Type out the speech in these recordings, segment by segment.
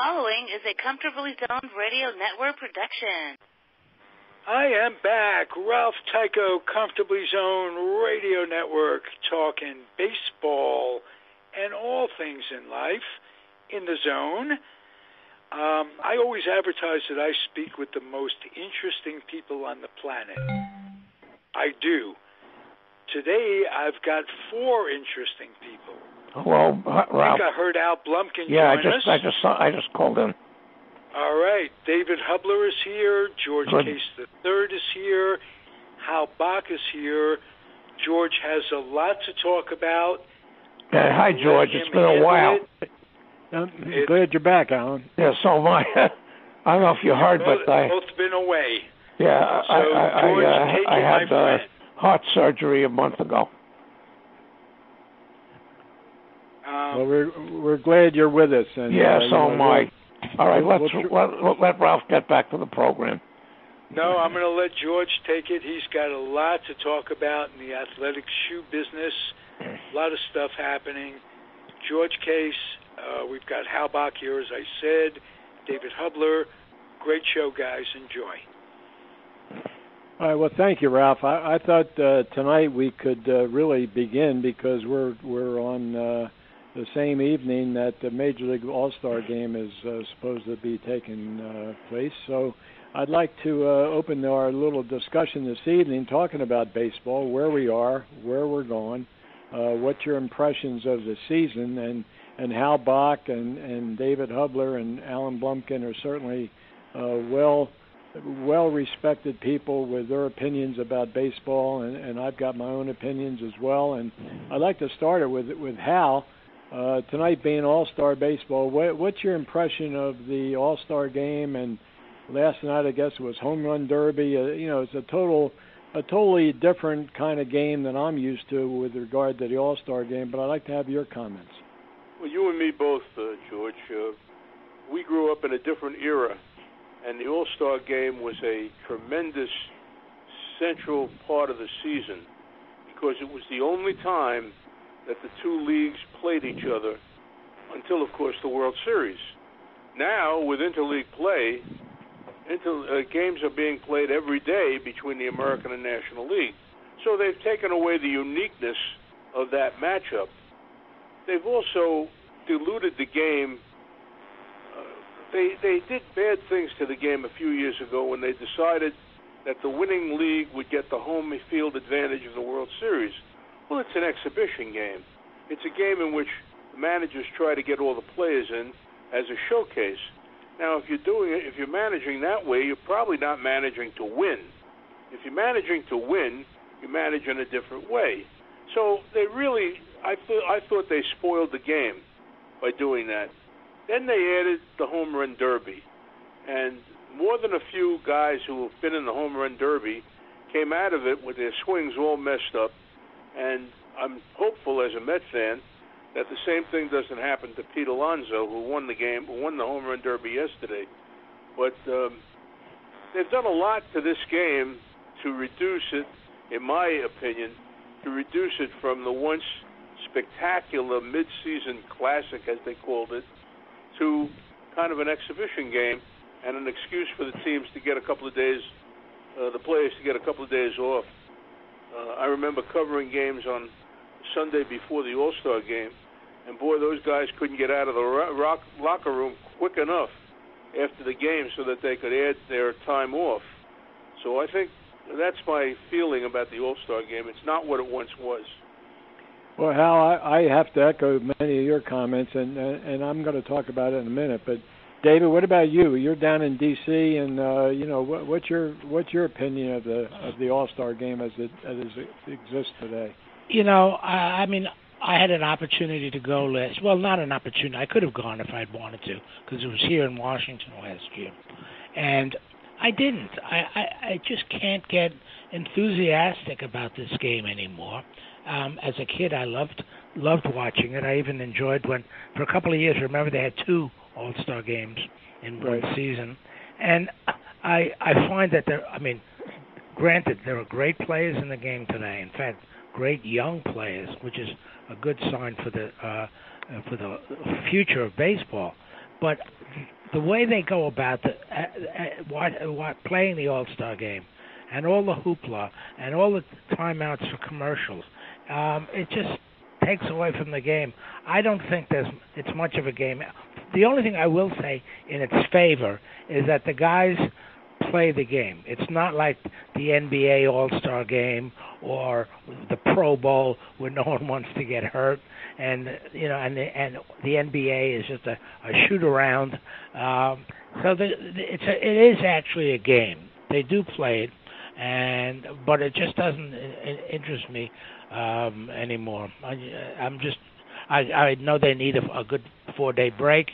following is a Comfortably Zoned Radio Network production. I am back. Ralph Tycho, Comfortably Zoned Radio Network, talking baseball and all things in life in the zone. I always advertise that I speak with the most interesting people on the planet. I do. Today, I've got 4 interesting people. Well, Ralph. I think I heard Al Blumkin join us. I just called in. All right. David Hubler is here. George Case III is here. Hal Bock is here. George has a lot to talk about. Hi, George. It's been a while. I'm glad you're back, Alan. Yeah, so am I. I don't know if you heard, but I... both been away. Yeah, so George, I had heart surgery a month ago. Well, we're glad you're with us. And, so am I. All right, let Ralph get back to the program. No, I'm going to let George take it. He's got a lot to talk about in the athletic shoe business. A lot of stuff happening. George Case, we've got Hal Bock here, as I said. David Hubler. Great show, guys. Enjoy. All right. Well, thank you, Ralph. I thought tonight we could really begin because we're on the same evening that the Major League All-Star Game is supposed to be taking place. So I'd like to open our little discussion this evening talking about baseball, where we are, where we're going, what your impressions of the season, and Hal Bock and David Hubler and Alan Blumkin are certainly well-respected people with their opinions about baseball, and I've got my own opinions as well. And I'd like to start it with Hal. Tonight being All-Star Baseball, what's your impression of the All-Star Game? And last night, I guess it was Home Run Derby. It's a totally different kind of game than I'm used to with regard to the All-Star Game, but I'd like to have your comments. Well, you and me both, George. We grew up in a different era, and the All-Star Game was a tremendous central part of the season because it was the only time that the two leagues played each other until, of course, the World Series. Now, with interleague play, games are being played every day between the American and National League. So they've taken away the uniqueness of that matchup. They've also diluted the game. They did bad things to the game a few years ago when they decided that the winning league would get the home field advantage of the World Series. Well, it's an exhibition game. It's a game in which the managers try to get all the players in as a showcase. Now, if you're managing that way, you're probably not managing to win. If you're managing to win, you manage in a different way. So I thought they spoiled the game by doing that. Then they added the Home Run Derby. And more than a few guys who have been in the Home Run Derby came out of it with their swings all messed up. And I'm hopeful as a Met fan that the same thing doesn't happen to Pete Alonso, who won the Home Run Derby yesterday. But they've done a lot to this game to reduce it, in my opinion, from the once spectacular mid-season classic, as they called it, to kind of an exhibition game and an excuse for the teams to get a couple of days, the players to get a couple of days off. I remember covering games on Sunday before the All-Star Game, and boy, those guys couldn't get out of the locker room quick enough after the game so that they could add their time off. So I think that's my feeling about the All-Star Game. It's not what it once was. Well, Hal, I have to echo many of your comments, and I'm going to talk about it in a minute. But David, what about you? You're down in D.C., and what's your opinion of the All-Star Game as it exists today? I had an opportunity to go last. Well, not an opportunity. I could have gone if I'd wanted to, because it was here in Washington last year, and I didn't. I just can't get enthusiastic about this game anymore. As a kid, I loved watching it. I even enjoyed when, for a couple of years, remember they had 2 All-Star games in one season. And I find that granted, there are great players in the game today. In fact, great young players, which is a good sign for the future of baseball. but the way they go about playing the All-Star game, and all the hoopla, and all the timeouts for commercials, it just takes away from the game. I don't think it's much of a game. The only thing I will say in its favor is that the guys play the game. It's not like the NBA All-Star game or the Pro Bowl where no one wants to get hurt, and the NBA is just a shoot around. So it is actually a game. They do play it, but it just doesn't interest me anymore. I know they need a good 4-day break.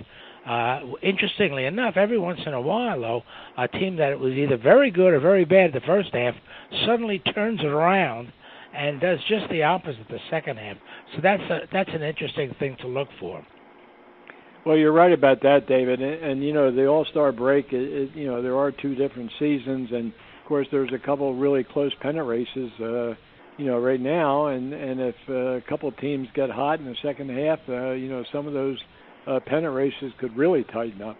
Interestingly enough, every once in a while, though, a team that was either very good or very bad the first half suddenly turns it around and does just the opposite the second half. So that's an interesting thing to look for. Well, you're right about that, David. And the All-Star break, there are 2 different seasons, and of course there's a couple really close pennant races, right now. And if a couple teams get hot in the second half, some of those pennant races could really tighten up.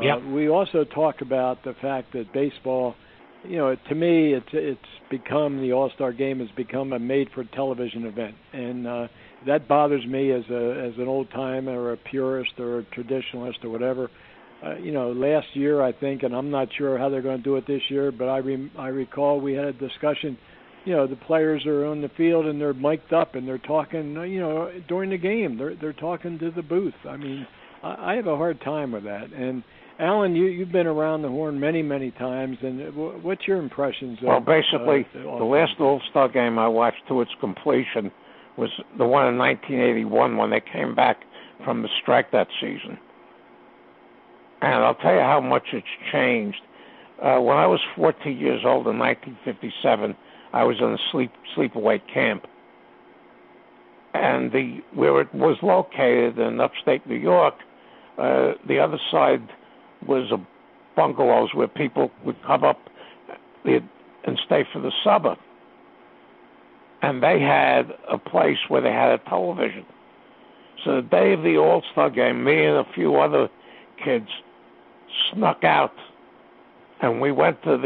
Yep. We also talk about the fact that baseball, to me, it's become, the All-Star game has become a made-for-television event, and that bothers me as an old-timer or a purist or a traditionalist or whatever. Last year, I think, and I'm not sure how they're going to do it this year, but I recall we had a discussion. The players are on the field and they're mic'd up and they're talking, during the game. They're talking to the booth. I mean, I have a hard time with that. And Alan, you've been around the horn many, many times, and what's your impressions of? Well, basically, the last All-Star game I watched to its completion was the one in 1981 when they came back from the strike that season. And I'll tell you how much it's changed. When I was 14 years old in 1957, I was in a sleepaway camp. And where it was located in upstate New York, the other side was bungalows where people would come up and stay for the summer. And they had a place where they had a television. So the day of the All-Star game, me and a few other kids snuck out, and we went to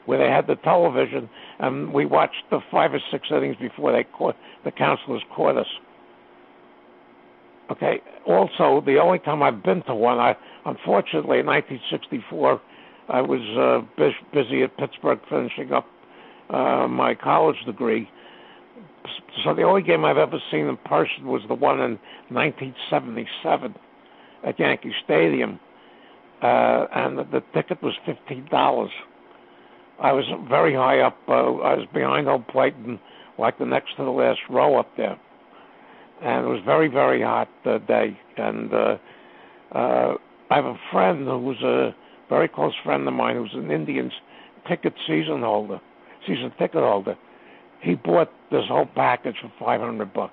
where they had the television, and we watched the 5 or 6 innings before the counselors caught us. Okay. Also, the only time I've been to one, unfortunately, in 1964, I was busy at Pittsburgh finishing up my college degree. So the only game I've ever seen in person was the one in 1977 at Yankee Stadium, and the ticket was $15. I was very high up. I was behind home plate and like the next to the last row up there. And it was very, very hot day. And I have a friend who was a very close friend of mine who's an Indians season ticket holder. He bought this whole package for $500.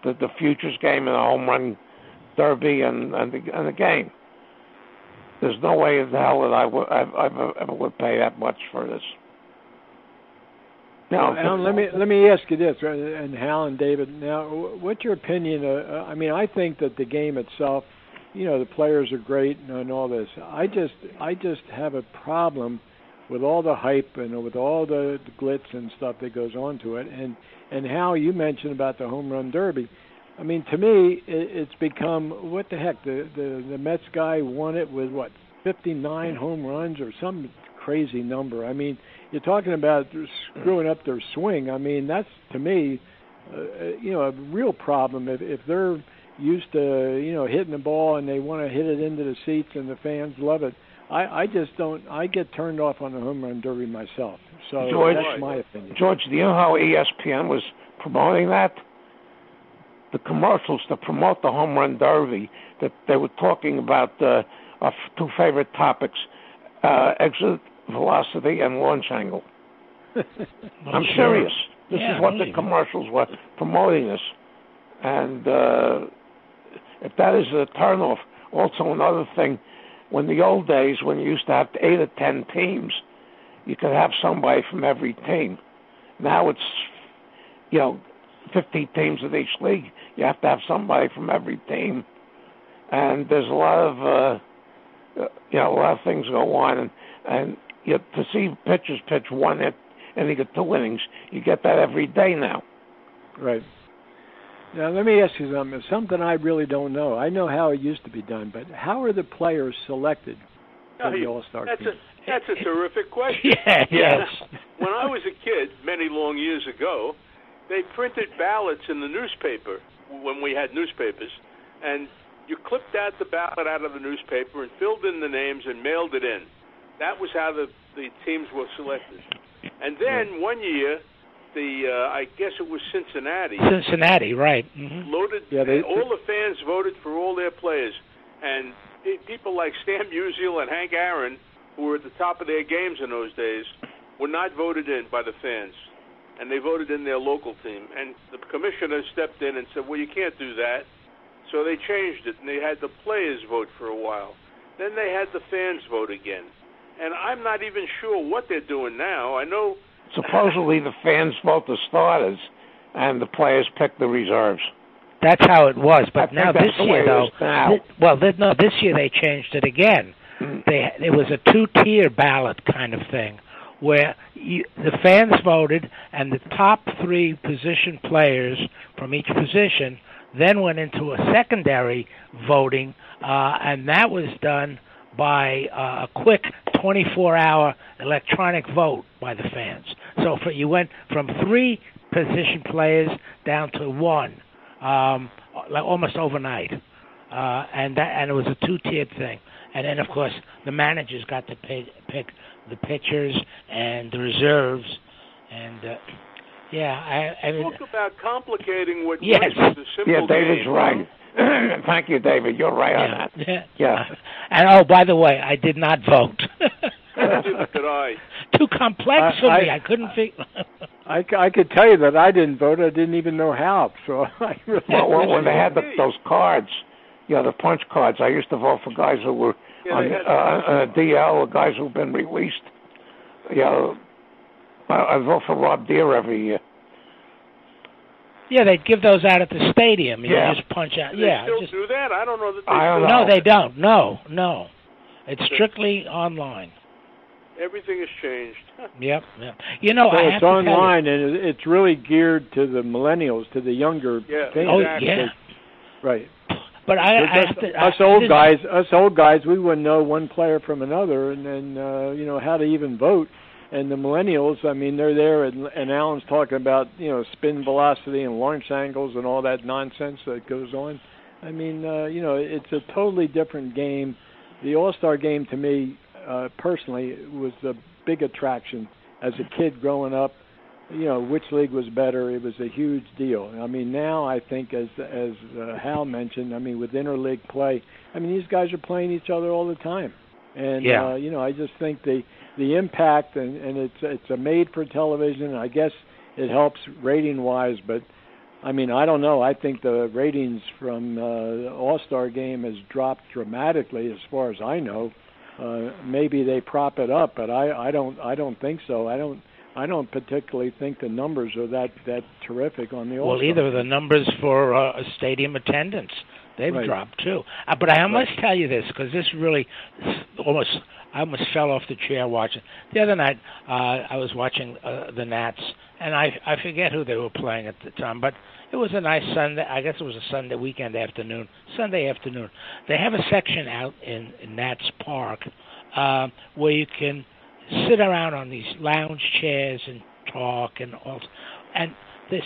The Futures game and the home run derby and the game. There's no way in hell that I ever would pay that much for this. Now, Alan, let me ask you this, and Hal and David. Now, what's your opinion? I think that the game itself, the players are great and all this. I just have a problem with all the hype and with all the glitz and stuff that goes on to it. And Hal, you mentioned about the home run derby. I mean, to me, it's become, what the heck, the Mets guy won it with, 59 home runs or some crazy number. I mean, you're talking about screwing up their swing. I mean, that's, to me, a real problem. If they're used to, hitting the ball and they want to hit it into the seats and the fans love it, I just don't. I get turned off on the home run derby myself. So George, that's my opinion. George, do you know how ESPN was promoting that? The commercials to promote the home run derby, that they were talking about our 2 favorite topics, exit velocity and launch angle. I'm serious. This is what the commercials were promoting this. And if that is a turnoff, also another thing, when the old days, when you used to have 8 or 10 teams, you could have somebody from every team. Now it's, 15 teams in each league. You have to have somebody from every team. and there's a lot of a lot of things go on, and to see pitchers pitch one hit and you get 2 innings, you get that every day now. Right. Now, let me ask you something I really don't know. I know how it used to be done, but how are the players selected for the All-Star team? That's a terrific question. Yes. When I was a kid, many long years ago, they printed ballots in the newspaper when we had newspapers, and you clipped out the ballot out of the newspaper and filled in the names and mailed it in. That was how the teams were selected. And then one year, I guess it was Cincinnati. Cincinnati, right. Mm-hmm. Loaded. All the fans voted for all their players. And people like Stan Musial and Hank Aaron, who were at the top of their games in those days, were not voted in by the fans. And they voted in their local team. And the commissioner stepped in and said, well, you can't do that. So they changed it, and they had the players vote for a while. Then they had the fans vote again. And I'm not even sure what they're doing now. I know... Supposedly the fans vote the starters, and the players pick the reserves. That's how it was, but now this year, though... this year they changed it again. It was a 2-tier ballot kind of thing, where the fans voted, and the top 3 position players from each position then went into a secondary voting, and that was done by a quick 24-hour electronic vote by the fans. So you went from 3 position players down to 1, like almost overnight, and it was a 2-tiered thing. And then, of course, the managers got to pick the pitchers and the reserves, and I mean, talk about complicating what yes. was a simple yeah, David's game. right. Thank you, David. You're right on that. Yeah. And by the way, I did not vote. Neither did I. Too complex for me. I couldn't figure. I could tell you that I didn't vote. I didn't even know how. So I really when they had those cards, the punch cards, I used to vote for guys who were on DL or guys who've been released. I vote for Rob Deere every year. Yeah, they'd give those out at the stadium. You just punch out. Do they still do that? I don't know that they do. No, they don't. No. It's strictly online. Everything has changed. Yep. So it's online, and it's really geared to the millennials, to the younger fans. Oh, yeah. Right. But us old guys, we wouldn't know one player from another, and then how to even vote. And the millennials, I mean, they're there, and Alan's talking about spin velocity and launch angles and all that nonsense that goes on. I mean, it's a totally different game. The All-Star game, to me, personally, was the big attraction as a kid growing up. Which league was better? It was a huge deal. I mean, now I think, as Hal mentioned, I mean, with interleague play, I mean, these guys are playing each other all the time. And I just think the impact, and it's a made for television. I guess it helps rating wise, but I mean, I don't know. I think the ratings from the All-Star game has dropped dramatically, as far as I know. Maybe they prop it up, but I don't think so. I don't particularly think the numbers are that terrific on the All-Star. Well, either the numbers for stadium attendance, they've dropped too. But I must tell you this, because this really I almost fell off the chair watching. The other night, I was watching the Nats, and I forget who they were playing at the time, but it was a nice Sunday. I guess it was a Sunday Sunday afternoon. They have a section out in Nats Park where you can sit around on these lounge chairs and talk and all. And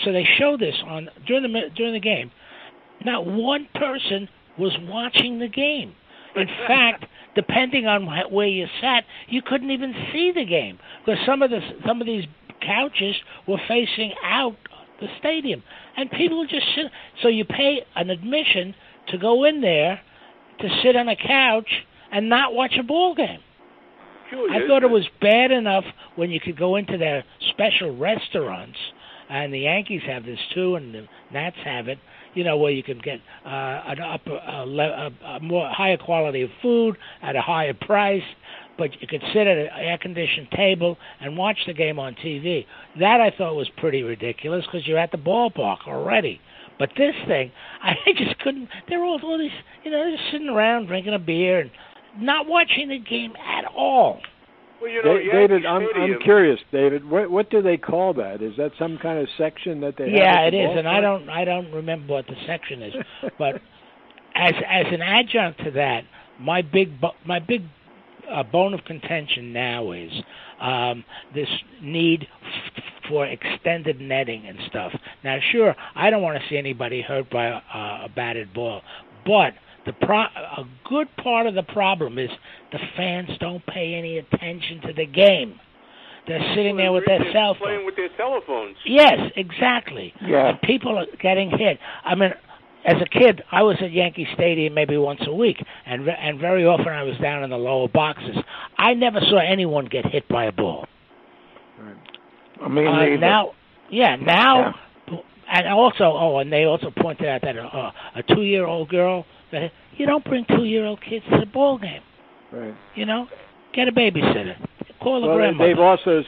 so they show this during the game. Not one person was watching the game. In fact, depending on where you sat, you couldn't even see the game because some of these couches were facing out the stadium, and people would just sit. So you pay an admission to go in there to sit on a couch and not watch a ball game. Sure, I thought it was bad enough when you could go into their special restaurants, and the Yankees have this too, and the Nats have it. Where you can get a more higher quality of food at a higher price, but you could sit at an air-conditioned table and watch the game on TV. That I thought was pretty ridiculous because you're at the ballpark already. But this thing, I just couldn't. They're all these, they're just sitting around drinking a beer and not watching the game at all. Well, David, I'm curious, David. What do they call that? Is that some kind of section that they have? Yeah, it is, and I don't remember what the section is. But as an adjunct to that, my big bone of contention now is this need for extended netting and stuff. Now, sure, I don't want to see anybody hurt by a batted ball, but a good part of the problem is the fans don't pay any attention to the game. They're sitting there with their cell phones. Playing with their telephones. Yes, exactly. Yeah. And people are getting hit. I mean, as a kid, I was at Yankee Stadium maybe once a week, and very often I was down in the lower boxes. I never saw anyone get hit by a ball. I mean, now, and also, and they also pointed out that a 2-year-old girl, that you don't bring 2-year-old kids to the ball game. Right. Get a babysitter. Call a grandmother. They've also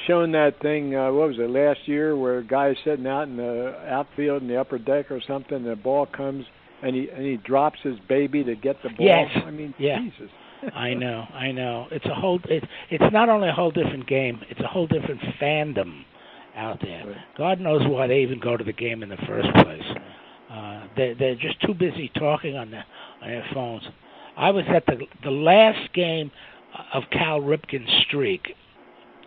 shown that thing, what was it, last year, where a guy's sitting out in the outfield in the upper deck or something, and the ball comes, and he drops his baby to get the ball. Yes. I mean, yeah. Jesus. I know. It's not only a whole different game, it's a whole different fandom out there. Right. God knows why they even go to the game in the first place. They're just too busy talking on their phones. I was at the last game of Cal Ripken's streak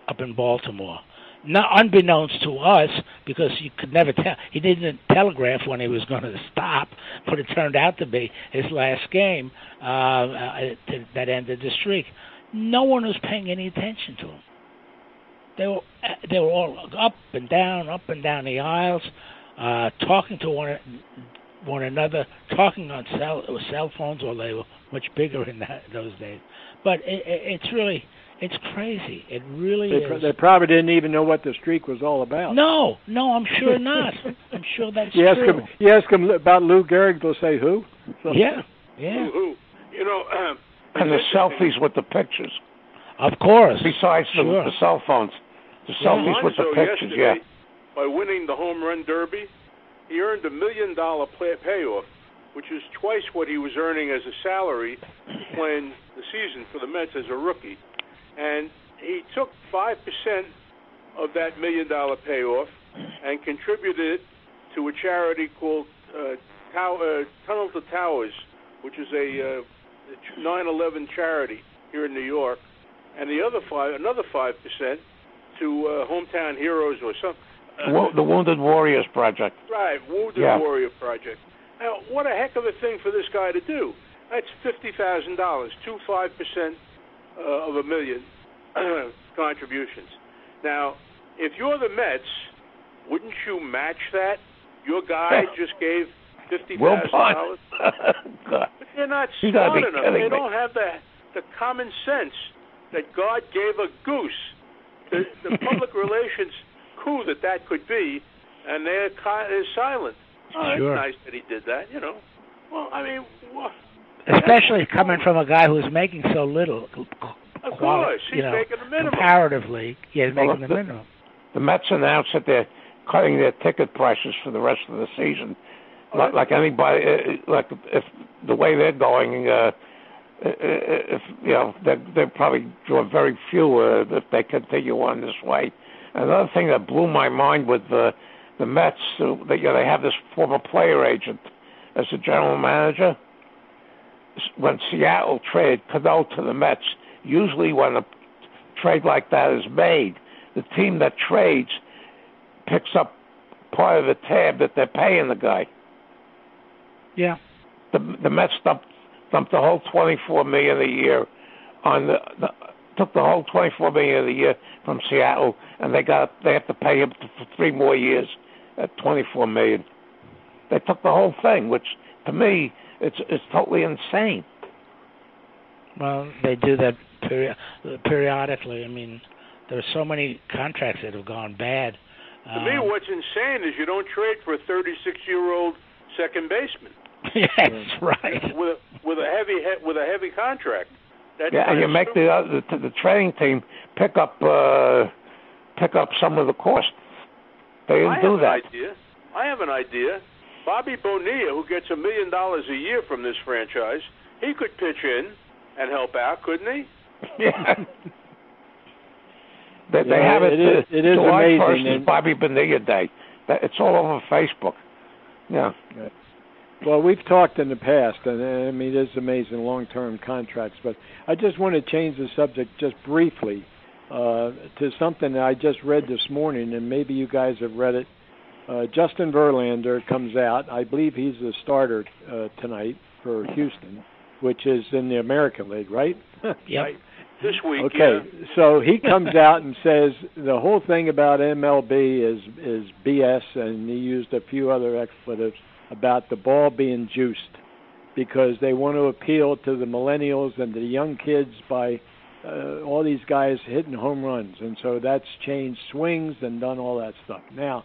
up in Baltimore. Not unbeknownst to us, because you could never tell. He didn't telegraph when he was going to stop, but it turned out to be his last game that ended the streak. No one was paying any attention to him. They were all up and down the aisles, talking to one another, talking on cell phones, or they were much bigger in those days. But it's crazy. It really is. They probably didn't even know what the streak was all about. No, I'm sure not. I'm sure that's true. You ask them about Lou Gehrig, they'll say who? So. Yeah. Who? And the selfies with the pictures. Of course. Besides the cell phones. The selfies with the pictures, yeah. By winning the home run derby, he earned $1 million payoff, which is twice what he was earning as a salary playing the season for the Mets as a rookie. And he took 5% of that $1 million payoff and contributed it to a charity called Tunnel to Towers, which is a 9/11 charity here in New York, and another 5% to Hometown Heroes or something. The Wounded Warriors Project. Right, Wounded Warrior Project. Now, what a heck of a thing for this guy to do. That's $50,000, 5% of $1 million contributions. Now, if you're the Mets, wouldn't you match that? Your guy just gave $50,000. But they're not smart enough. They don't have the common sense that God gave a goose. The public relations coup that could be, and they're silent. Oh, sure. It's nice that he did that, Well, I mean, especially coming from a guy who's making so little. Of course, he's making the minimum. Comparatively, he's making the minimum. The Mets announced that they're cutting their ticket prices for the rest of the season. Like anybody, like if the way they're going, they probably draw very few if they continue on this way. Another thing that blew my mind with the Mets, they have this former player agent as the general manager. When Seattle traded Cano to the Mets, usually when a trade like that is made, the team that trades picks up part of the tab that they're paying the guy. Yeah. The Mets dumped the whole $24 million a year took the whole $24 million a year from Seattle, and they have to pay him for 3 more years at $24 million. They took the whole thing, which to me it's totally insane. Well, they do that periodically. I mean, there are so many contracts that have gone bad. To me, what's insane is you don't trade for a 36-year-old second baseman. Yes, right. With a heavy contract. And you make the trading team pick up some of the cost. They didn't do that. I have an idea. Bobby Bonilla, who gets $1 million a year from this franchise, he could pitch in and help out, couldn't he? Yeah. They have it. It is July amazing. 1st is Bobby Bonilla Day. It's all over Facebook. Yeah. Well, we've talked in the past, and I mean, it is amazing long-term contracts. But I just want to change the subject just briefly to something that I just read this morning, and maybe you guys have read it. Justin Verlander comes out. I believe he's the starter tonight for Houston, which is in the American League, right? Yep. Right. This week, okay, yeah. So he comes out and says the whole thing about MLB is BS, and he used a few other expletives about the ball being juiced because they want to appeal to the millennials and the young kids by all these guys hitting home runs, and so that's changed swings and done all that stuff. Now,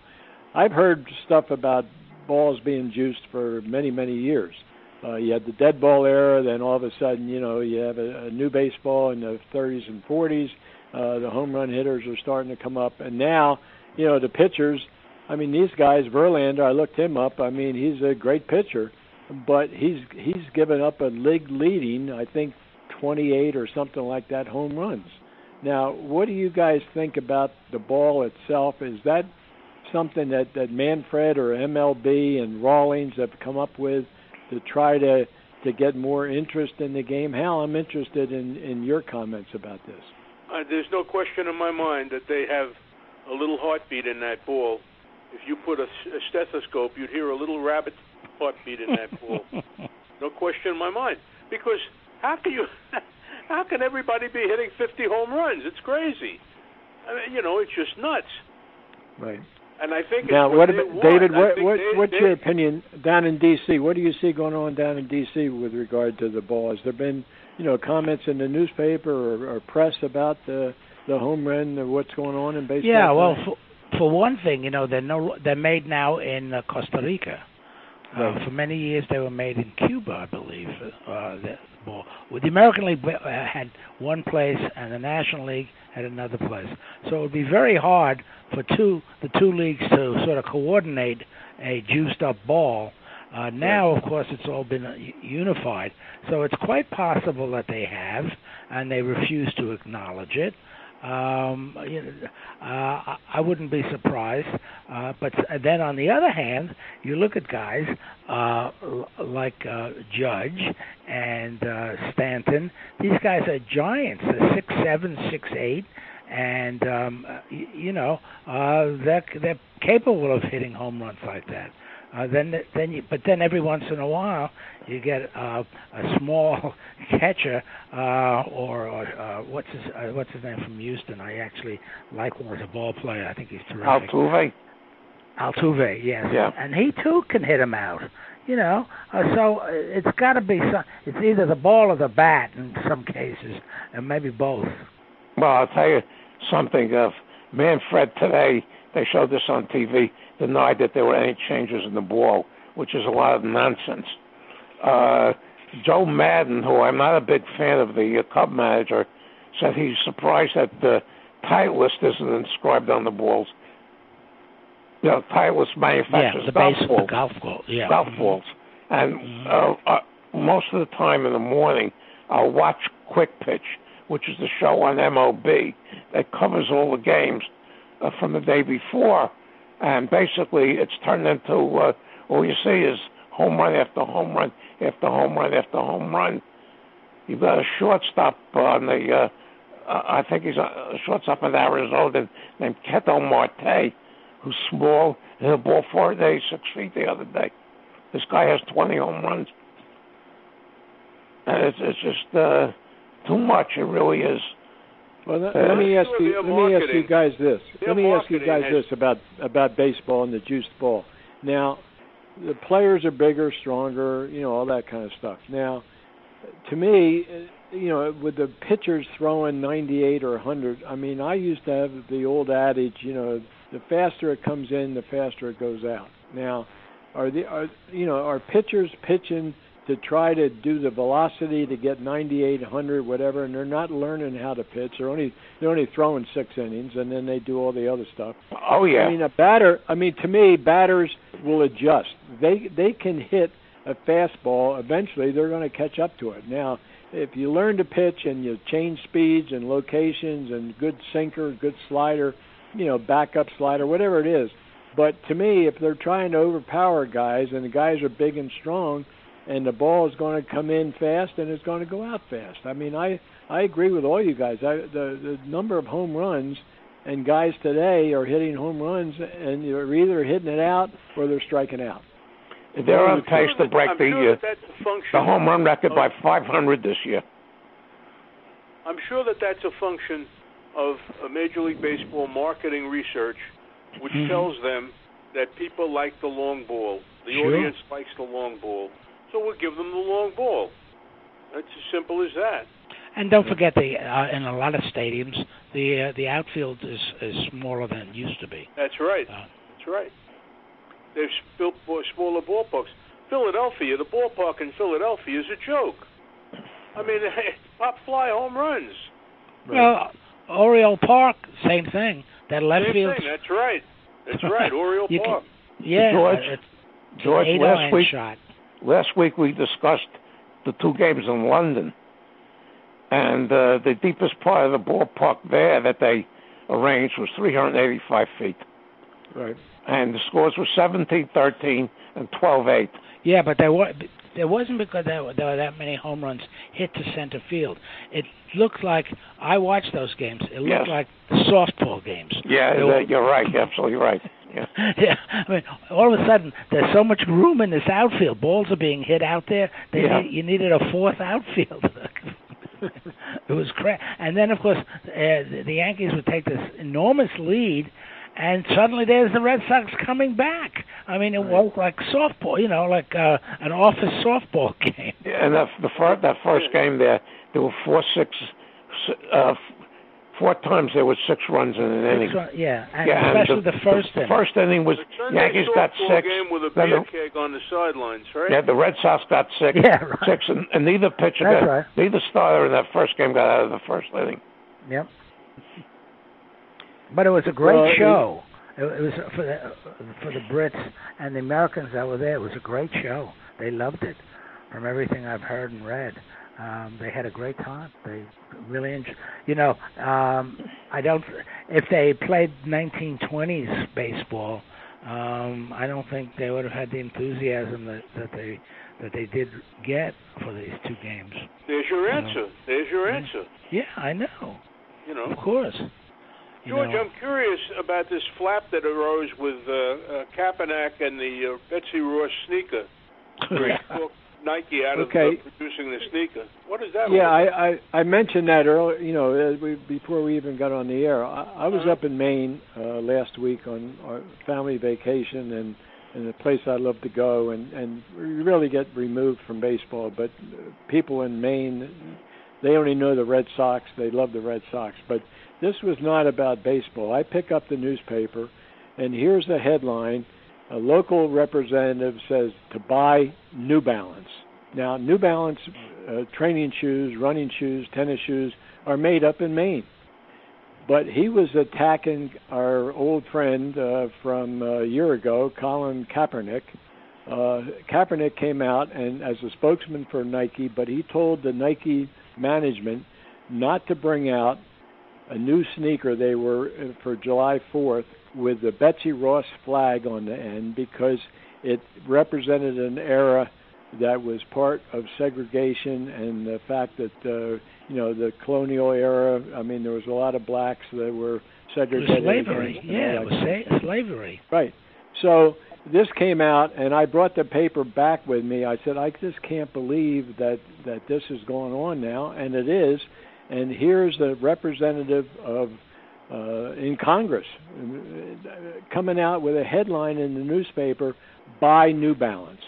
I've heard stuff about balls being juiced for many, many years. You had the dead ball era, then all of a sudden, you have a new baseball in the 30s and 40s. The home run hitters are starting to come up. And now, the pitchers, I mean, these guys, Verlander, I looked him up. I mean, he's a great pitcher, but he's given up a league leading, I think, 28 or something like that home runs. Now, what do you guys think about the ball itself? Is that something that Manfred or MLB and Rawlings have come up with to try to get more interest in the game? Hal, I'm interested in your comments about this. There's no question in my mind that they have a little heartbeat in that ball. If you put a stethoscope, you'd hear a little rabbit heartbeat in that ball. No question in my mind. Because how can everybody be hitting 50 home runs? It's crazy. I mean, it's just nuts. Right. And I think now, what about David? What's your opinion down in D.C.? What do you see going on down in D.C. with regard to the ball? Has there been, comments in the newspaper or press about the home run or what's going on in baseball? Yeah, well, for one thing, they're made now in Costa Rica. For many years, they were made in Cuba, I believe. The ball. The American League had one place, and the National League had another place. So it would be very hard for the two leagues to sort of coordinate a juiced-up ball. Now, of course, it's all been unified. So it's quite possible that they have, and they refuse to acknowledge it. I wouldn't be surprised. But then on the other hand, you look at guys like Judge and Stanton. These guys are giants. They're 6'7", 6'8", and they're capable of hitting home runs like that. But then every once in a while you get a small catcher or what's his name from Houston. I actually like him as a ball player. I think he's terrific. Altuve, yes. Yeah. And he too can hit him out. So it's got to be it's either the ball or the bat in some cases, and maybe both. Well, I'll tell you something. Manfred today, they showed this on TV, denied that there were any changes in the ball, which is a lot of nonsense. Joe Madden, who I'm not a big fan of, the Cub manager, said he's surprised that the Titleist isn't inscribed on the balls. Titleist manufactures golf balls. And most of the time in the morning, I'll watch Quick Pitch, which is the show on MLB that covers all the games from the day before. And basically, it's turned into all you see is home run after home run after home run after home run. You've got a shortstop on the, I think he's a shortstop in Arizona named Ketel Marte, who's small, hit a ball 4 days, 6 feet the other day. This guy has 20 home runs. And it's just too much. It really is. Well, let me ask you guys this. About baseball and the juiced ball. Now, the players are bigger, stronger, all that kind of stuff. Now, to me, with the pitchers throwing 98 or 100, I mean, I used to have the old adage, the faster it comes in, the faster it goes out. Now, are pitchers pitching to try to do the velocity to get 98, 100, whatever, and they're not learning how to pitch. They're only throwing 6 innings, and then they do all the other stuff. Oh yeah. To me, batters will adjust. They can hit a fastball. Eventually, they're going to catch up to it. Now, if you learn to pitch and you change speeds and locations and good sinker, good slider, backup slider, whatever it is. But to me, if they're trying to overpower guys and the guys are big and strong, and the ball is going to come in fast and it's going to go out fast. I mean, I agree with all you guys. The number of home runs, and guys today are hitting home runs, and they're either hitting it out or they're striking out. They're on pace to break the home run record by 500 this year. I'm sure that's a function of a Major League Baseball marketing research, which tells them that people like the long ball. The audience likes the long ball. So we'll give them the long ball. It's as simple as that. And don't forget, in a lot of stadiums, the outfield is smaller than it used to be. That's right. That's right. They've built smaller ballparks. Philadelphia, the ballpark in Philadelphia is a joke. I mean, pop fly home runs. Well, Oriole Park, same thing. That left field. Same thing. That's right. That's right. Oriole Park. George, last week we discussed the 2 games in London, and the deepest part of the ballpark there that they arranged was 385 feet. Right. And the scores were 17-13 and 12-8. Yeah, but there wasn't because there were that many home runs hit to center field. It looked like, I watched those games, it looked like softball games. Yeah, you're right, absolutely right. Yeah. Yeah, I mean, all of a sudden, there's so much room in this outfield. Balls are being hit out there. You needed a 4th outfielder. It was crazy. And then, of course, the Yankees would take this enormous lead, and suddenly there's the Red Sox coming back. I mean, it was like softball, like an office softball game. Yeah, and that first game there were 4 times there was 6 runs in an inning. Especially the first inning. The first inning was Yankees got 6. Game with a beer keg on the sidelines, right? Yeah, the Red Sox got 6. Yeah, right. 6, and neither pitcher neither starter in that first game got out of the first inning. Yep. But it was a great show. It was for the Brits and the Americans that were there. It was a great show. They loved it. From everything I've heard and read, they had a great time. They really enjoyed. I don't. If they played 1920s baseball, I don't think they would have had the enthusiasm that they did get for these 2 games. There's your answer. There's your answer. Yeah, I know. Of course. George, I'm curious about this flap that arose with Kaepernick and the Betsy Ross sneaker. Where he talked Nike out of producing the sneaker. What is that? Yeah, I mentioned that earlier. Before we even got on the air, I was up in Maine last week on our family vacation, and a place I love to go, and we really get removed from baseball. But people in Maine, they only know the Red Sox. They love the Red Sox, but this was not about baseball. I pick up the newspaper, and here's the headline. A local representative says to buy New Balance. Now, New Balance training shoes, running shoes, tennis shoes are made up in Maine. But he was attacking our old friend from a year ago, Colin Kaepernick. Kaepernick came out and as a spokesman for Nike, but he told the Nike management not to bring out a new sneaker they were for July 4th with the Betsy Ross flag on the end because it represented an era that was part of segregation and the fact that the colonial era. I mean, there was a lot of blacks that were segregated. It was slavery. It was slavery. Right. So this came out, and I brought the paper back with me. I said, I just can't believe that this is going on now, and it is. And here's the representative of in Congress coming out with a headline in the newspaper, buy New Balance,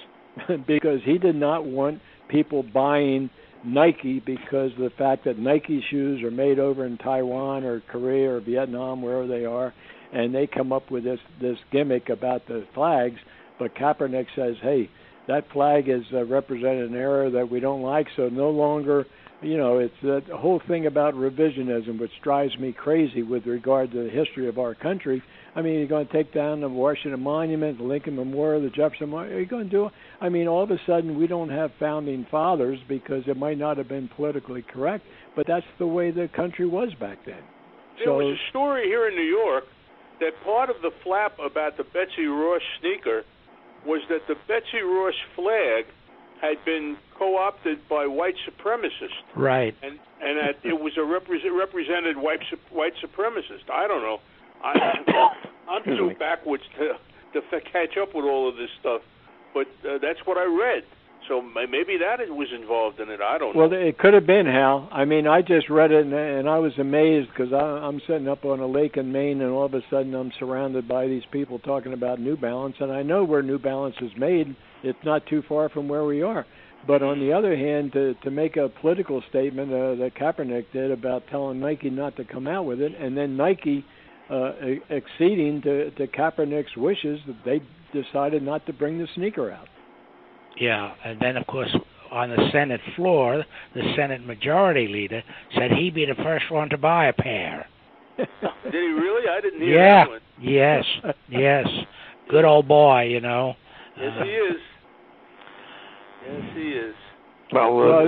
because he did not want people buying Nike because of the fact that Nike shoes are made over in Taiwan or Korea or Vietnam, wherever they are, and they come up with this gimmick about the flags. But Kaepernick says, hey, that flag has represented an era that we don't like. So no longer, it's that whole thing about revisionism, which drives me crazy with regard to the history of our country. I mean, you're going to take down the Washington Monument, the Lincoln Memorial, the Jefferson Memorial. Are you going to do it? I mean, all of a sudden we don't have founding fathers because it might not have been politically correct, but that's the way the country was back then. There was a story here in New York that part of the flap about the Betsy Ross sneaker was that the Betsy Ross flag had been co-opted by white supremacists. Right. And that it was a represented white supremacist. I don't know. I'm too backwards to catch up with all of this stuff. But that's what I read. So maybe that was involved in it. I don't know. Well, it could have been, Hal. I mean, I just read it, and I was amazed because I'm sitting up on a lake in Maine, and all of a sudden I'm surrounded by these people talking about New Balance, and I know where New Balance is made. It's not too far from where we are. But on the other hand, to make a political statement that Kaepernick did about telling Nike not to come out with it, and then Nike acceding to Kaepernick's wishes, that they decided not to bring the sneaker out. Yeah, and then, of course, on the Senate floor, the Senate Majority Leader said he'd be the first one to buy a pair. Did he really? I didn't hear that one. Yes. Good old boy, Yes, he is. Yes, he is. Well,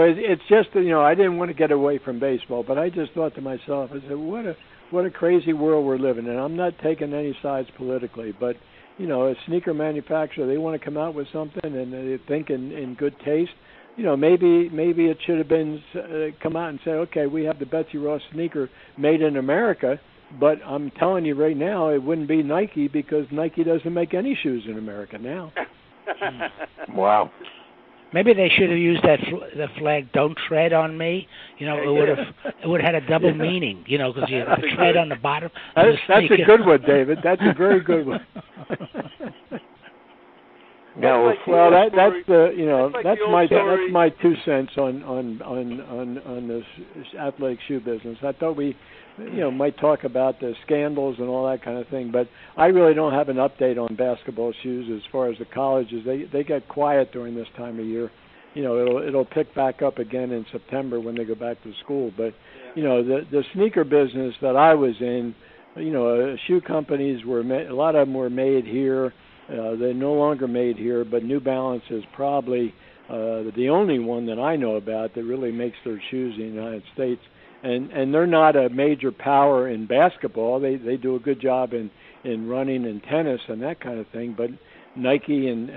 it's just, I didn't want to get away from baseball, but I just thought to myself, I said, what a crazy world we're living in. I'm not taking any sides politically, but a sneaker manufacturer, they want to come out with something and they think in good taste. Maybe it should have been come out and say, okay, we have the Betsy Ross sneaker made in America, but I'm telling you right now, it wouldn't be Nike because Nike doesn't make any shoes in America now. Wow. Maybe they should have used the flag "Don't tread on me." It would have had a double meaning. Because you tread on the bottom. That's a good one, David. That's a very good one. That's my 2 cents on this athletic shoe business. I thought we might talk about the scandals and all that kind of thing, but I really don't have an update on basketball shoes as far as the colleges. They get quiet during this time of year. It'll pick back up again in September when they go back to school. But the sneaker business that I was in, shoe companies a lot of them were made here. They're no longer made here, but New Balance is probably the only one that I know about that really makes their shoes in the United States. And they're not a major power in basketball. They do a good job in running and tennis and that kind of thing. But Nike and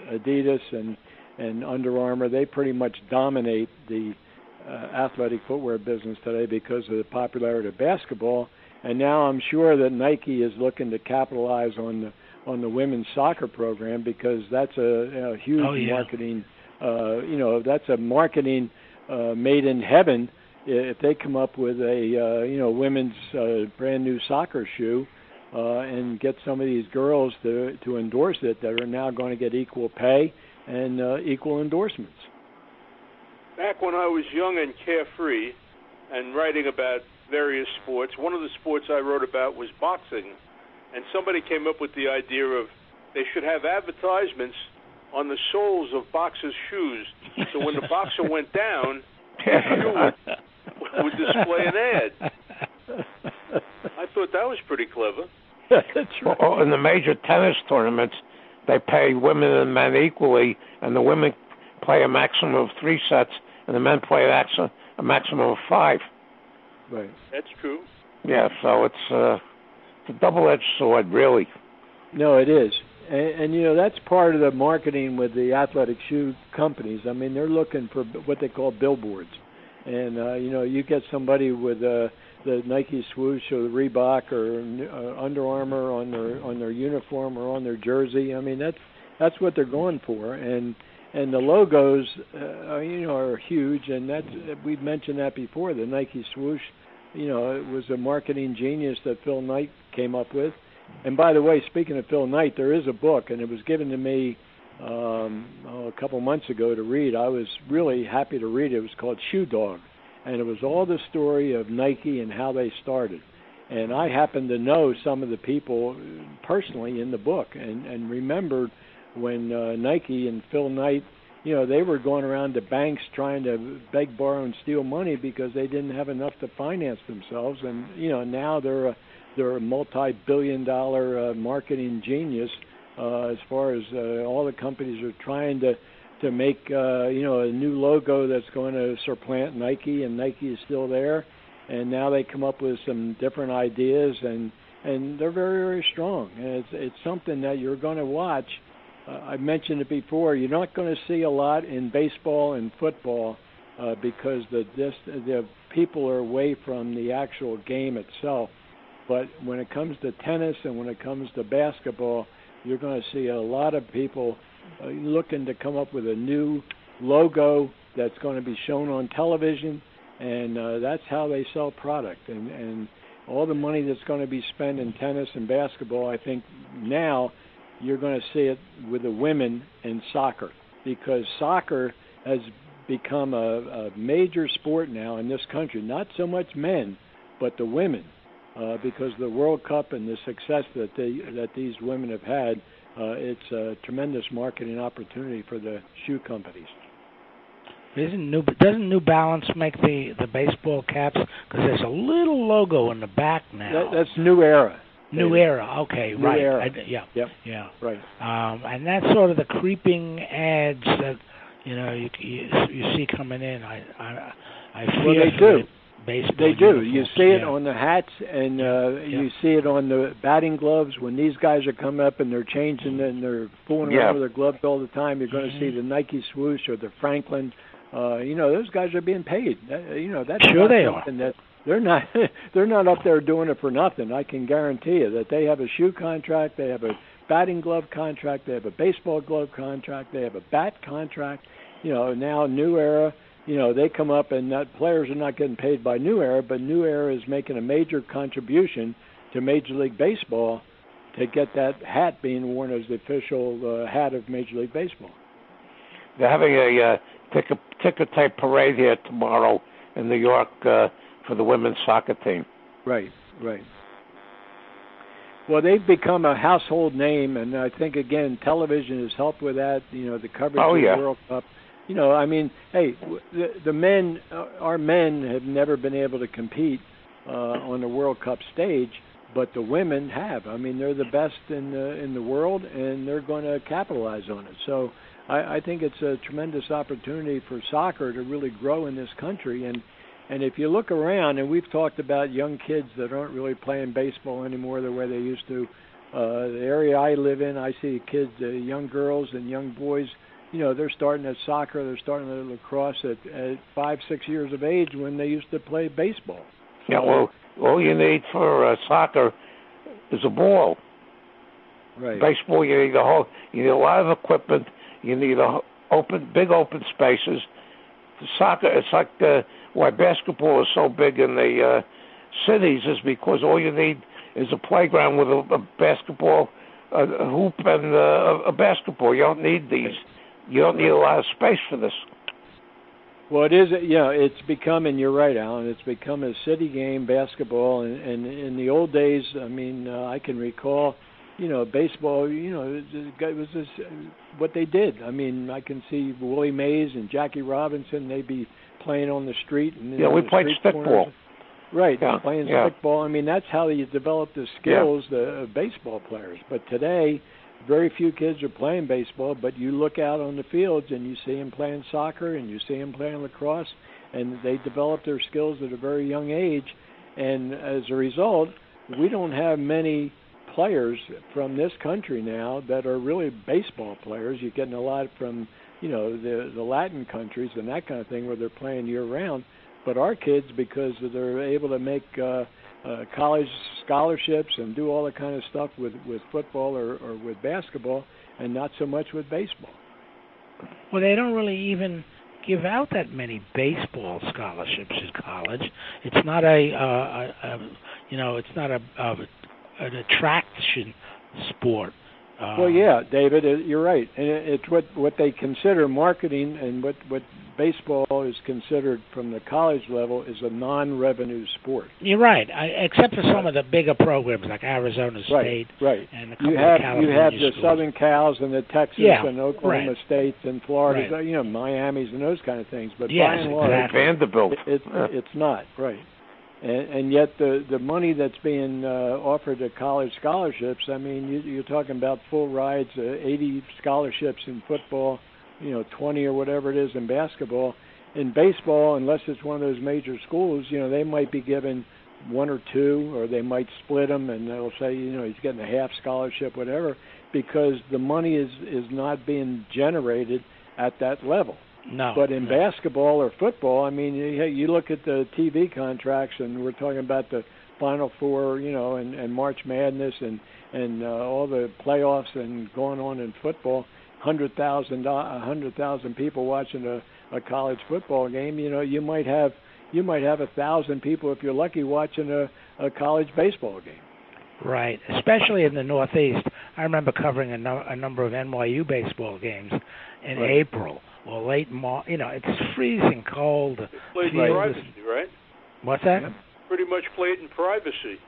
Adidas and Under Armour, they pretty much dominate the athletic footwear business today because of the popularity of basketball. And now I'm sure that Nike is looking to capitalize on the women's soccer program because that's a huge marketing. That's a marketing made in heaven if they come up with a women's brand new soccer shoe and get some of these girls to endorse it that are now going to get equal pay and equal endorsements. Back when I was young and carefree and writing about various sports, one of the sports I wrote about was boxing, and somebody came up with the idea of they should have advertisements on the soles of boxers' shoes, so when the boxer went down, the shoe would display an ad. I thought that was pretty clever. That's right. Well, in the major tennis tournaments, they pay women and men equally, and the women play a maximum of 3 sets, and the men play a maximum of 5. Right. That's true. Yeah, so it's a double-edged sword, really. No, it is. And that's part of the marketing with the athletic shoe companies. I mean, they're looking for what they call billboards. And, you get somebody with the Nike swoosh or the Reebok or Under Armour on their uniform or on their jersey. I mean, that's what they're going for. And the logos, are huge. And we've mentioned that before, the Nike swoosh. It was a marketing genius that Phil Knight came up with. And by the way, speaking of Phil Knight, there is a book, and it was given to me a couple months ago to read. I was really happy to read it. It was called Shoe Dog, and it was all the story of Nike and how they started. And I happened to know some of the people personally in the book and remembered when Nike and Phil Knight, they were going around to banks trying to beg, borrow, and steal money because they didn't have enough to finance themselves. And now they're a multi-billion-dollar marketing genius as far as all the companies are trying to make a new logo that's going to supplant Nike, and Nike is still there. And now they come up with some different ideas, and they're very, very strong. And it's something that you're going to watch. I mentioned it before. You're not going to see a lot in baseball and football because the people are away from the actual game itself. But when it comes to tennis and when it comes to basketball, you're going to see a lot of people looking to come up with a new logo that's going to be shown on television, and that's how they sell product. And all the money that's going to be spent in tennis and basketball, I think now you're going to see it with the women in soccer, because soccer has become a major sport now in this country. Not so much men, but the women, because the World Cup and the success that these women have had, it's a tremendous marketing opportunity for the shoe companies. Doesn't New Balance make the baseball caps? Because there's a little logo in the back now. That's New Era. New Era, okay, New right. Era. Yeah. Right. And that's sort of the creeping ads that you see coming in. I fear well, they do. Baseball they do. uniforms. You see it on the hats, and you see it on the batting gloves. When these guys are coming up and they're changing and they're fooling around with their gloves all the time, you're going to see the Nike swoosh or the Franklin. Those guys are being paid. That's sure they are. That they're not up there doing it for nothing. I can guarantee you that they have a shoe contract, they have a batting glove contract, they have a baseball glove contract, they have a bat contract. Now New Era. They come up and players are not getting paid by New Era, but New Era is making a major contribution to Major League Baseball to get that hat being worn as the official hat of Major League Baseball. They're having a ticker tape parade here tomorrow in New York for the women's soccer team. Right. Well, they've become a household name, and I think, again, television has helped with that, the coverage of the World Cup. The men, our men have never been able to compete on the World Cup stage, but the women have. They're the best in the world, and they're going to capitalize on it. So I think it's a tremendous opportunity for soccer to really grow in this country. And if you look around, and we've talked about young kids that aren't really playing baseball anymore the way they used to. The area I live in, I see kids, young girls and young boys. They're starting at soccer, they're starting at lacrosse at 5, 6 years of age when they used to play baseball. Yeah, well, all you need for soccer is a ball. Right. Baseball, you need a lot of equipment. You need big open spaces. The soccer, it's like why basketball is so big in the cities is because all you need is a playground with a basketball, a hoop, and a basketball. You don't need these. You don't need a lot of space for this. Well, it is. It's become, and you're right, Alan. It's become a city game, basketball, and in the old days, I can recall, baseball. It was just what they did. I can see Willie Mays and Jackie Robinson. They'd be playing on the street. And we played stickball. Right, playing stickball. That's how you develop the skills of baseball players. But today, very few kids are playing baseball, but you look out on the fields and you see them playing soccer and you see them playing lacrosse, and they develop their skills at a very young age. And as a result, we don't have many players from this country now that are really baseball players. You're getting a lot from, the Latin countries and that kind of thing where they're playing year-round. But our kids, because they're able to make college scholarships and do all that kind of stuff with football or with basketball, and not so much with baseball. Well, they don't really even give out that many baseball scholarships in college. It's not an attraction sport. Well, yeah, David, you're right, and it's what they consider marketing, and what baseball is considered from the college level is a non-revenue sport. You're right, except for some of the bigger programs like Arizona State, right. And a couple you of have California the Southern Cals and the Texas and Oklahoma States and Florida, Miami's and those kind of things. But by and large, Vanderbilt, it's not right. And yet the money that's being offered to college scholarships, I mean, you're talking about full rides, 80 scholarships in football, 20 or whatever it is in basketball. In baseball, unless it's one of those major schools, they might be given one or two, or they might split them, and they'll say, he's getting a half scholarship, whatever, because the money is not being generated at that level. No. But in basketball or football, I mean, you look at the TV contracts, and we're talking about the Final Four, and March Madness and all the playoffs and going on in football. 100,000 people watching a college football game. You might have 1,000 people, if you're lucky, watching a college baseball game. Right, especially in the Northeast. I remember covering a number of NYU baseball games in April or late March. It's freezing cold. Played in privacy, right? What's that? Yeah. Pretty much played in privacy.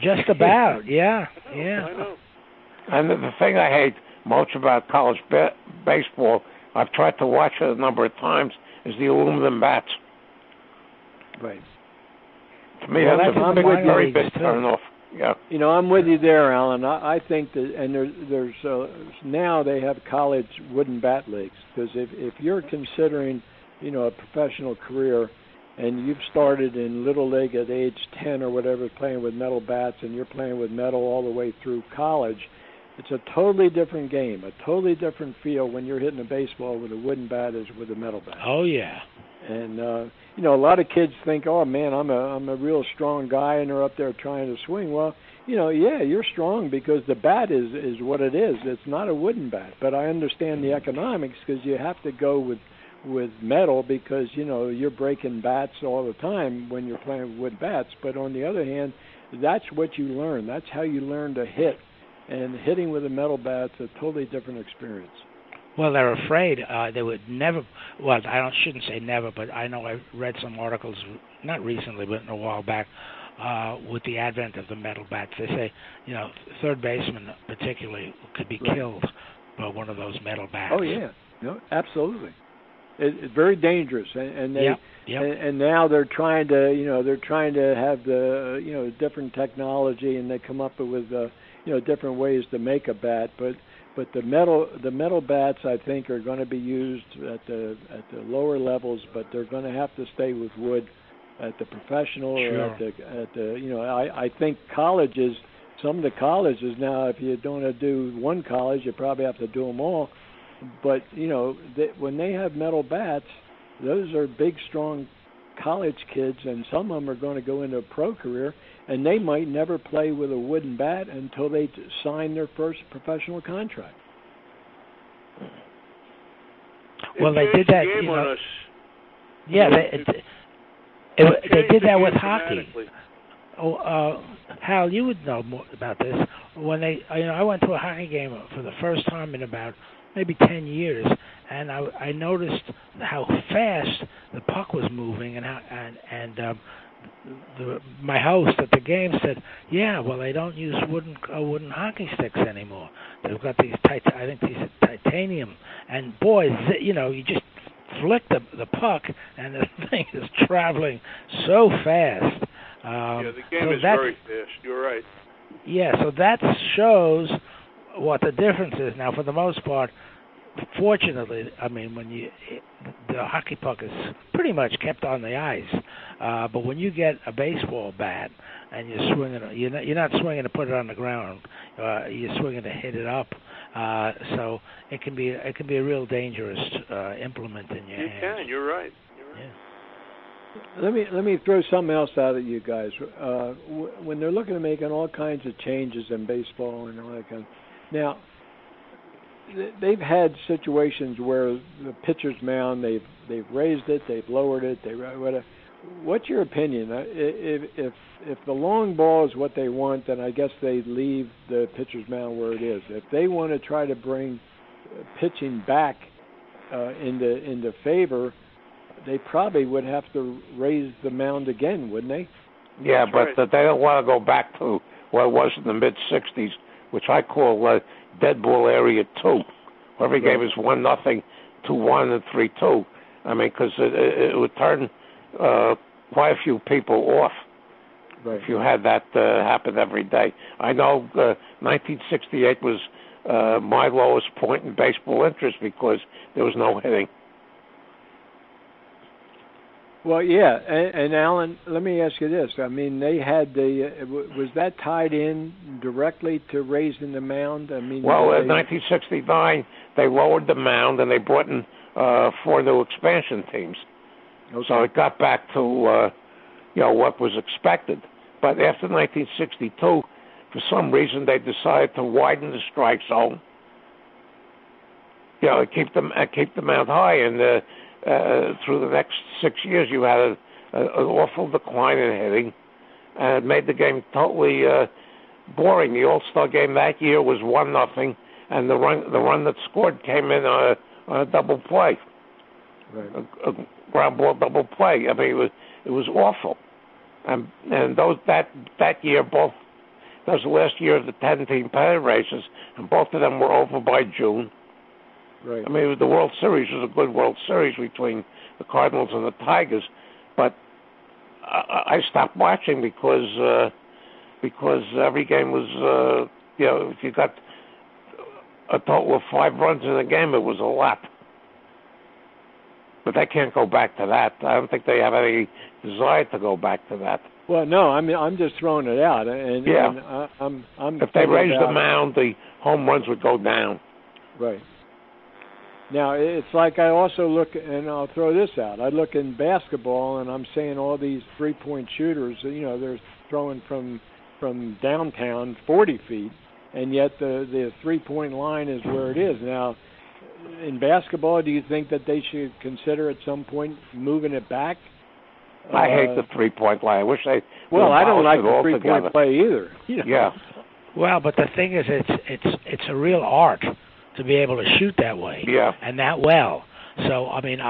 Just about, yeah. I know. And the thing I hate most about college baseball, I've tried to watch it a number of times, is the aluminum bats. Right. To me, that's a very big turn-off. Yeah. I'm with you there, Alan. I think that, and there's now they have college wooden bat leagues, because if you're considering, a professional career, and you've started in Little League at age 10 or whatever, playing with metal bats, and you're playing with metal all the way through college, it's a totally different game, a totally different feel when you're hitting a baseball with a wooden bat as with a metal bat. Oh, yeah. And, a lot of kids think, oh, man, I'm a real strong guy, and they're up there trying to swing. Well, you're strong because the bat is what it is. It's not a wooden bat. But I understand the economics, because you have to go with metal, because, you're breaking bats all the time when you're playing with wood bats. But on the other hand, that's what you learn. That's how you learn to hit. And hitting with a metal bat's a totally different experience. Well, they're afraid they would never. Well, shouldn't say never, but I know I read some articles, not recently, but a while back, with the advent of the metal bats. They say, third baseman particularly could be killed by one of those metal bats. Oh yeah, absolutely. It's very dangerous, and they and now they're trying to have the different technology, and they come up with different ways to make a bat, but the metal bats, I think, are going to be used at the lower levels, but they're going to have to stay with wood at the professional or at the I think colleges, some of the colleges now, if you don't want to do one college, you probably have to do them all. But when they have metal bats, those are big, strong college kids, and some of them are going to go into a pro career, and they might never play with a wooden bat until they sign their first professional contract. Well, they did that. On us. Yeah, they did that with hockey. Oh, Hal, you would know more about this. When I went to a hockey game for the first time in about maybe 10 years, and I noticed how fast the puck was moving, and my host at the game said, "Yeah, well, they don't use wooden hockey sticks anymore. They've got these titanium, and boy, you just flick the puck, and the thing is traveling so fast." The game is very fast. You're right. Yeah, so that shows what the difference is. Now, for the most part, fortunately, I mean, the hockey puck is pretty much kept on the ice. But when you get a baseball bat and you're swinging, you're not swinging to put it on the ground. You're swinging to hit it up. So it can be a real dangerous implement in your hands. You can. You're right. Yeah. Let me throw something else out at you guys. When they're looking at making all kinds of changes in baseball and all that kind of, now they've had situations where the pitcher's mound, they've raised it, they've lowered it, whatever. what's your opinion? If the long ball is what they want, then I guess they leave the pitcher's mound where it is. If they want to try to bring pitching back into favor, they probably would have to raise the mound again, wouldn't they? Yeah, but they don't want to go back to what it was in the mid-'60s, which I call dead ball area 2. Every game is 1-0, 2-1, and 3-2. I mean, because it would turn quite a few people off if you had that happen every day. I know 1968 was my lowest point in baseball interest because there was no hitting. Well, yeah, and Alan, let me ask you this. I mean, they had was that tied in directly to raising the mound? I mean, well, in 1969, they lowered the mound and they brought in 4 new expansion teams. Okay. So it got back to what was expected. But after 1962, for some reason, they decided to widen the strike zone. Keep the mound high, and through the next 6 years, you had an awful decline in hitting, and it made the game totally boring. The All-Star game that year was 1-0, and the run that scored came in on a double play, a ground ball double play. I mean, it was awful. And that year, that was the last year of the 10-team pennant races, and both of them were over by June. Right. I mean, the World Series was a good World Series between the Cardinals and the Tigers, but I stopped watching because every game was, if you got a total of 5 runs in a game, it was a lot. But they can't go back to that. I don't think they have any desire to go back to that. Well, no, I mean, I'm just throwing it out. And I'm if they raised the mound, the home runs would go down. Right. Now, it's like I also look, and I'll throw this out. I look in basketball, and I'm saying all these three-point shooters, they're throwing from downtown 40 feet, and yet the three-point line is where it is. Now, in basketball, do you think that they should consider at some point moving it back? I hate the three-point line. I wish they. Well, I don't like the three-point play either. Yeah. Well, but the thing is, it's a real art to be able to shoot that way, and that well. So, I mean,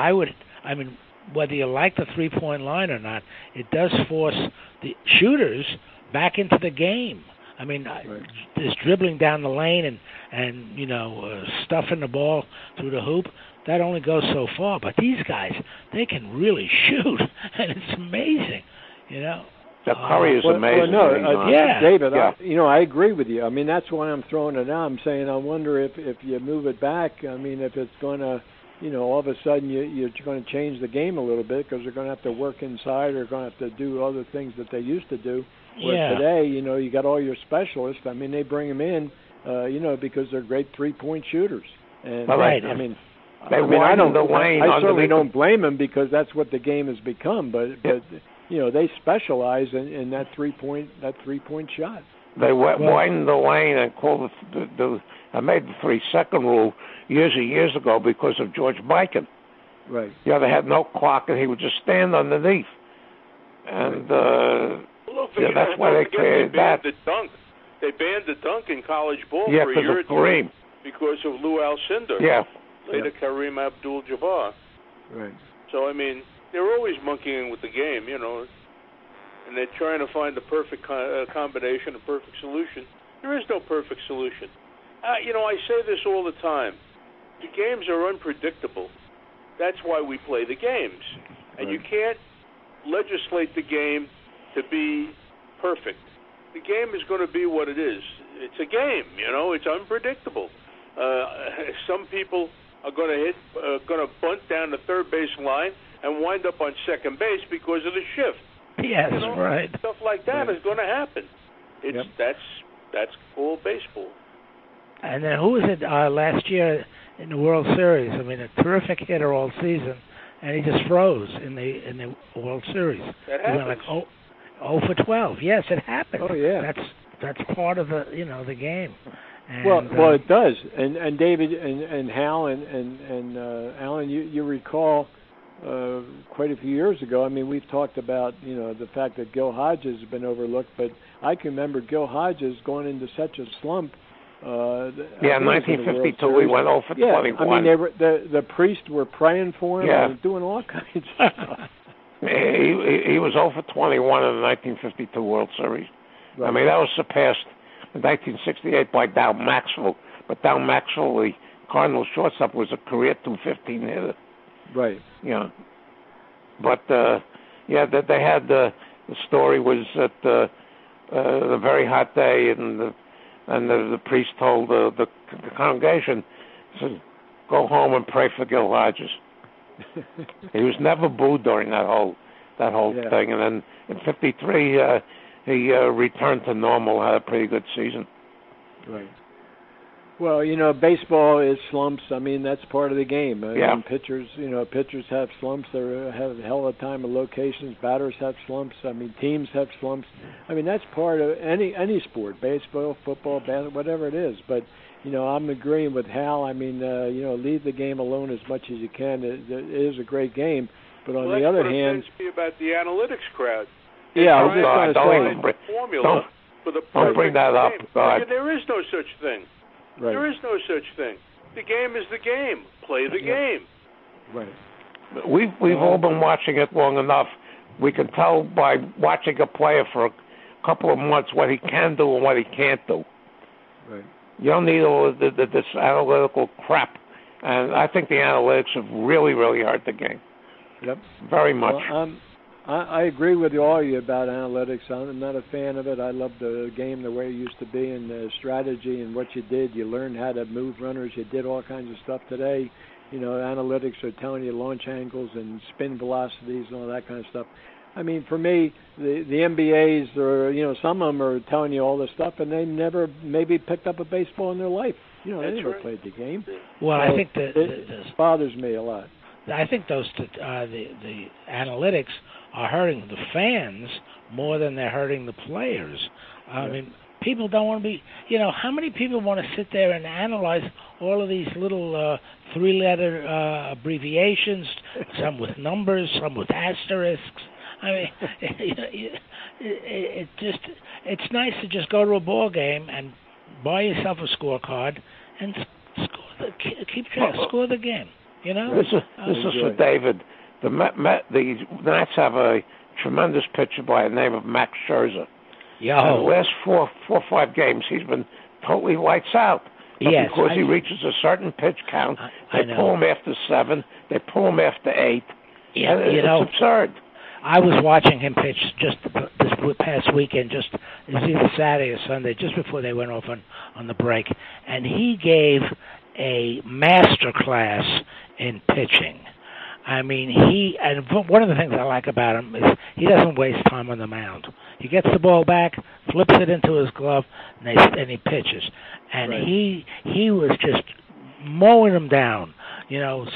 whether you like the three-point line or not, it does force the shooters back into the game. I mean, this dribbling down the lane and stuffing the ball through the hoop, that only goes so far. But these guys, they can really shoot, and it's amazing, The Curry is amazing. David, I agree with you. I mean, that's why I'm throwing it out. I'm saying I wonder if you move it back, I mean, if it's going to, all of a sudden you're going to change the game a little bit because they're going to have to work inside or going to have to do other things that they used to do. Where today, you got all your specialists. I mean, they bring them in, because they're great three-point shooters. And right. I mean, they widen the lane. I certainly don't blame them because that's what the game has become. But they specialize in that three-point shot. They widen the lane and call I made the 3-second rule years and years ago because of George Mikan. Right. They had no clock and he would just stand underneath. And that's why they created that. They banned the dunk in college ball for a year or two because of Lou Alcindor. Yeah. Later Kareem Abdul-Jabbar. Right. So, I mean, they're always monkeying with the game, and they're trying to find the perfect combination, a perfect solution. There is no perfect solution. I say this all the time. The games are unpredictable. That's why we play the games. And you can't legislate the game to be perfect. The game is going to be what it is. It's a game, it's unpredictable. Some people are going to bunt down the third base line and wind up on second base because of the shift. Yes, right. Stuff like that is going to happen. That's called baseball. And then who was it last year in the World Series? I mean, a terrific hitter all season, and he just froze in the World Series. That happens. He went 0 for 12. Yes, it happened. Oh yeah. That's part of the game. And, well, it does. And David and Hal and Alan, you recall quite a few years ago. I mean, we've talked about, the fact that Gil Hodges has been overlooked, but I can remember Gil Hodges going into such a slump. In 1952 we went 0 for 21. I mean, the priests were praying for him and doing all kinds of stuff. He was 0 for 21 in the 1952 World Series. Right. I mean, that was surpassed in 1968 by Dow Maxwell. But Dow Maxwell, the Cardinals shortstop, was a career .215 hitter. Right. Yeah. But that they had the story was that a very hot day, and the priest told the congregation, said, "Go home and pray for Gil Hodges." He was never booed during that whole thing, and then in '53 he returned to normal, had a pretty good season. Right. Well, baseball is slumps. I mean, that's part of the game. I mean, pitchers have slumps. They have a hell of a time in locations. Batters have slumps. I mean, teams have slumps. I mean, that's part of any sport, baseball, football, basketball, whatever it is. But, I'm agreeing with Hal. I mean, leave the game alone as much as you can. It is a great game. But on the other hand... That's about the analytics crowd. I was just going to say... Formula for the don't bring that up. There is no such thing. Right. There is no such thing. The game is the game. Play the game. Right. We've all been watching it long enough. We can tell by watching a player for a couple of months what he can do and what he can't do. Right. You don't need all this analytical crap. And I think the analytics have really, really hurt the game. Yep. Very much. Well, I agree with all of you about analytics. I'm not a fan of it. I love the game the way it used to be, and the strategy and what you did. You learned how to move runners. You did all kinds of stuff today. Analytics are telling you launch angles and spin velocities and all that kind of stuff. I mean, for me, the MBAs are, some of them are telling you all this stuff, and they never maybe picked up a baseball in their life. They never played the game. Well, so I think it bothers me a lot. I think the analytics are hurting the fans more than they're hurting the players. I mean, people don't want to be, how many people want to sit there and analyze all of these little three-letter abbreviations, some with numbers, some with asterisks? I mean, it's nice to just go to a ball game and buy yourself a scorecard and score the game. This is for David. The Nats have a tremendous pitcher by the name of Max Scherzer. Yeah. The last four or five games, he's been totally lights out. Yes, because he reaches a certain pitch count, they pull him after 7, they pull him after 8. Yeah, it's absurd. I was watching him pitch just this past weekend, it was either Saturday or Sunday, just before they went off on the break, and he gave a master class in pitching. I mean, one of the things I like about him is he doesn't waste time on the mound. He gets the ball back, flips it into his glove, and he pitches. And he was just mowing them down.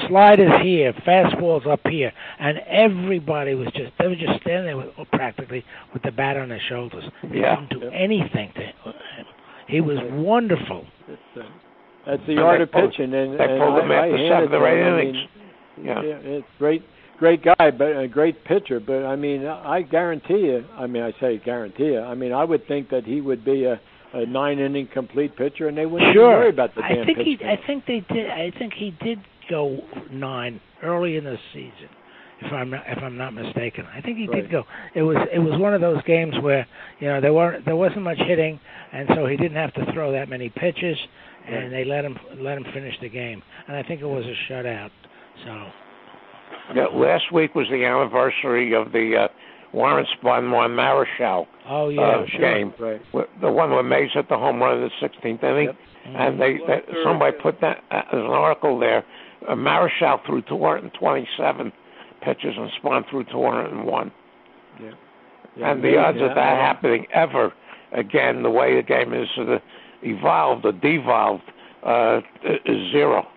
Sliders here, fastballs up here, and everybody they were just standing there practically with the bat on their shoulders. They didn't do anything to him. He was wonderful. That's the art of pitching, and they pulled him after 7 or 8 innings. It's great guy, but a great pitcher. But I mean, I guarantee you. I mean, I say guarantee you. I mean, I would think that he would be a 9-inning complete pitcher, and they wouldn't worry about the damn pitch. I think they did. I think he did go 9 early in the season, if I'm not mistaken. I think he did go. It was one of those games where there wasn't much hitting, and so he didn't have to throw that many pitches, and they let him finish the game. And I think it was a shutout. So. Yeah, last week was the anniversary of the Warren Spahn Marichal game. Right. The one where Mays hit the home run in the 16th inning. Yep. And somebody put that as an article there. Marichal threw 227 pitches and Spahn threw 201. Yeah, and the odds of that happening ever again, the way the game is evolved or devolved, is 0.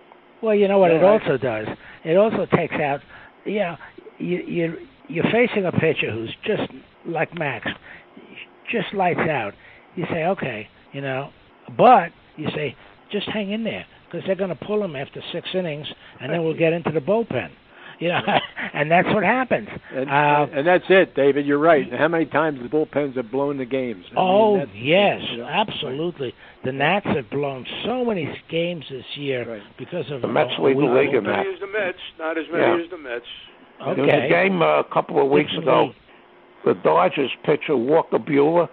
Well, you know what it also does? It also takes out, you're facing a pitcher who's just like Max, just lights out. You say, okay, but you say, just hang in there, because they're going to pull him after 6 innings, and then we'll get into the bullpen. and that's what happens. And that's it, David. You're right. How many times the bullpens have blown the games? Yes, absolutely. The Nats have blown so many games this year because of the Mets lead the league in that. Not as many as the Mets. Not as many as the Mets. Okay. There was a game a couple of weeks ago. The Dodgers pitcher Walker Buehler,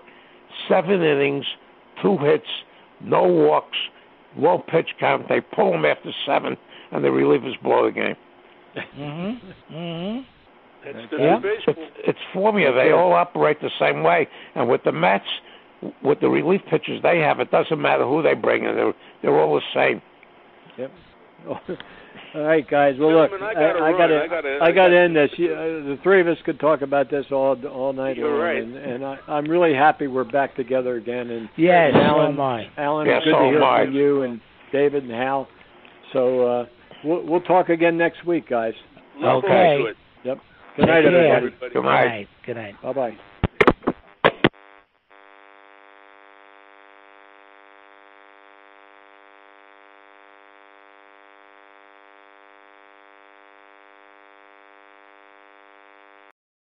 7 innings, 2 hits, no walks, low pitch count. They pull him after 7, and the relievers blow the game. That's good baseball. It's formula. They all operate the same way. And with the Mets, with the relief pitchers they have, it doesn't matter who they bring in. They're all the same. Yep. All right, guys. Well, look, I got to end this. The three of us could talk about this all night long. Right. And I'm really happy we're back together again. And yes, Alan, so am I. Alan, good to hear from you, and David and Hal. So we'll talk again next week, guys. Okay. Yep. Good night, everybody. Good night. Good night. Bye-bye.